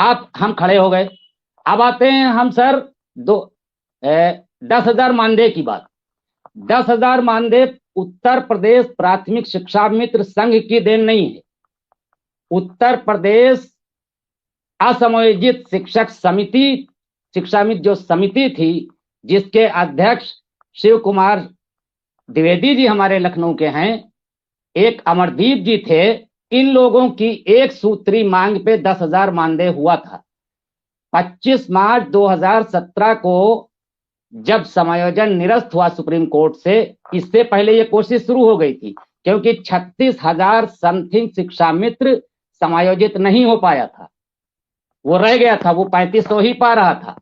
आप हम खड़े हो गए। अब आते हैं हम सर 10,000 मानदेय की बात। 10,000 मानदेय उत्तर प्रदेश प्राथमिक शिक्षा मित्र संघ की देन नहीं है। उत्तर प्रदेश असमायोजित शिक्षक समिति, शिक्षा मित्र जो समिति थी, जिसके अध्यक्ष शिव कुमार द्विवेदी जी हमारे लखनऊ के हैं, एक अमरदीप जी थे, इन लोगों की एक सूत्री मांग पे 10,000 मानदेय हुआ था। 25 मार्च 2017 को जब समायोजन निरस्त हुआ सुप्रीम कोर्ट से, इससे पहले ये कोशिश शुरू हो गई थी, क्योंकि 36,000 समथिंग शिक्षा मित्र समायोजित नहीं हो पाया था, वो रह गया था, वो 3500 ही पा रहा था।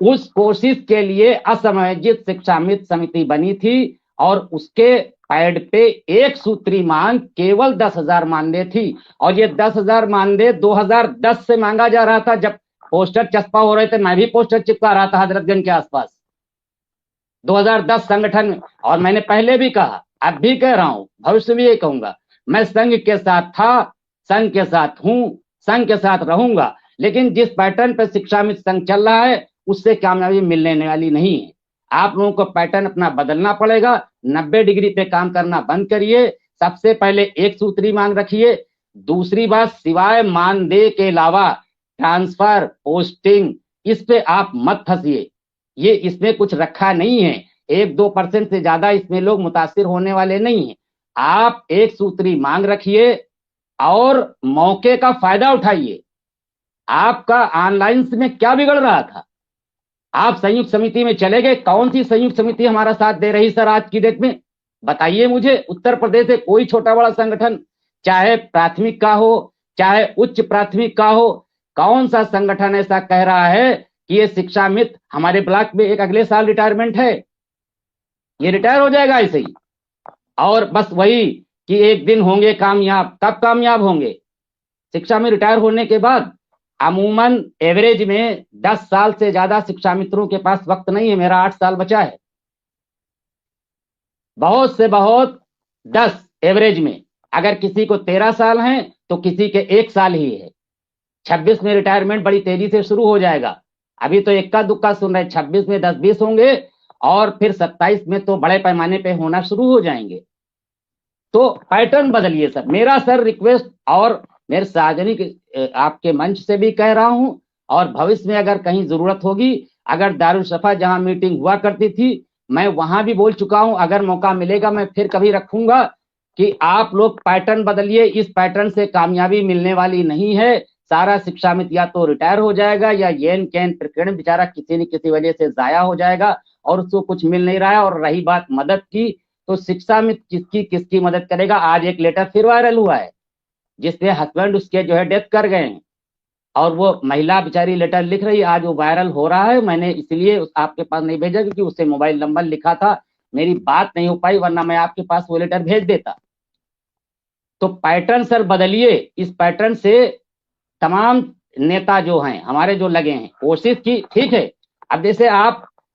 उस कोशिश के लिए असमायोजित शिक्षा मित्र समिति बनी थी और उसके पैड पे एक सूत्री मांग केवल 10,000 मानदेय थी। और ये 10,000 मानदेय 2010 से मांगा जा रहा था, जब पोस्टर चस्पा हो रहे थे, मैं भी पोस्टर चिपका रहा था हजरतगंज के आसपास 2010 संगठन में। और मैंने पहले भी कहा, अब भी कह रहा हूं, भविष्य में ये कहूंगा, मैं संघ के साथ था, संघ के साथ हूं, संघ के साथ रहूंगा, लेकिन जिस पैटर्न पर शिक्षा मित्र संघ चल रहा है उससे कामयाबी मिलने वाली नहीं है। आप लोगों को पैटर्न अपना बदलना पड़ेगा। 90 डिग्री पे काम करना बंद करिए। सबसे पहले एक सूत्री मांग रखिए। दूसरी बात, सिवाय मानदेय के अलावा ट्रांसफर, पोस्टिंग, इस पे आप मत फंसिए। ये इसमें कुछ रखा नहीं है। 1-2% से ज्यादा इसमें लोग मुतासिर होने वाले नहीं है। आप एक सूत्री मांग रखिए और मौके का फायदा उठाइए। आपका ऑनलाइन में क्या बिगड़ रहा था? आप संयुक्त समिति में चले गए। कौन सी संयुक्त समिति हमारा साथ दे रही सर आज की डेट में? बताइए मुझे। उत्तर प्रदेश से कोई छोटा बड़ा संगठन, चाहे प्राथमिक का हो चाहे उच्च प्राथमिक का हो, कौन सा संगठन ऐसा कह रहा है कि ये शिक्षा मित्र, हमारे ब्लॉक में एक अगले साल रिटायरमेंट है, ये रिटायर हो जाएगा ऐसे ही, और बस वही कि एक दिन होंगे कामयाब। कब कामयाब होंगे? शिक्षा में रिटायर होने के बाद। अमूमन एवरेज में 10 साल से ज्यादा शिक्षा मित्रों के पास वक्त नहीं है। मेरा 8 साल बचा है, बहुत से बहुत 10 एवरेज में। अगर किसी को 13 साल हैं तो किसी के 1 साल ही है। 26 में रिटायरमेंट बड़ी तेजी से शुरू हो जाएगा। अभी तो इक्का दुक्का सुन रहे, 26 में 10-20 होंगे और फिर 27 में तो बड़े पैमाने पे होना शुरू हो जाएंगे। तो पैटर्न बदलिए सर, मेरा सर रिक्वेस्ट, और मेरे सार्वजनिक आपके मंच से भी कह रहा हूं, और भविष्य में अगर कहीं जरूरत होगी, अगर दारुसफा जहां मीटिंग हुआ करती थी, मैं वहां भी बोल चुका हूं, अगर मौका मिलेगा मैं फिर कभी रखूंगा कि आप लोग पैटर्न बदलिए। इस पैटर्न से कामयाबी मिलने वाली नहीं है। सारा शिक्षा मित्र या तो रिटायर हो जाएगा या येन कैन प्रकरण बेचारा किसी न किसी वजह से जाया हो जाएगा और उसको कुछ मिल नहीं रहा है। और रही बात मदद की, तो शिक्षा मित्र किसकी किसकी मदद करेगा? आज एक लेटर फिर वायरल हुआ है जिसपे हस्बैंड उसके जो है डेथ कर गए हैं, और वो महिला बेचारी लेटर लिख रही है। आज वो वायरल हो रहा है। मैंने इसलिए आपके पास नहीं भेजा क्योंकि उससे मोबाइल नंबर लिखा था, मेरी बात नहीं हो पाई, वरना मैं आपके पास वो लेटर भेज देता। तो पैटर्न सर बदलिए। इस पैटर्न से तमाम नेता जो हैं हमारे, जो लगे हैं, कोशिश की, ठीक है। अब जैसे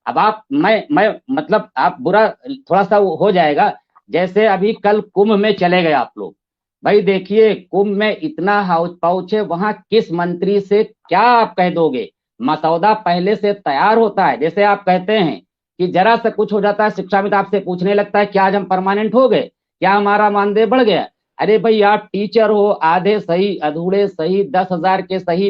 मैं मतलब आप बुरा थोड़ा सा हो जाएगा, जैसे अभी कल कुंभ में चले गए आप लोग। भाई देखिए, कुंभ में इतना हाउच पाउच है, वहां किस मंत्री से क्या आप कह दोगे? मसौदा पहले से तैयार होता है। जैसे आप कहते हैं कि जरा सा कुछ हो जाता है, शिक्षा मित्र आपसे पूछने लगता है क्या आज हम परमानेंट हो गए, क्या हमारा मानदेय बढ़ गया? अरे भाई, आप टीचर हो, आधे सही अधूरे सही, 10,000 के सही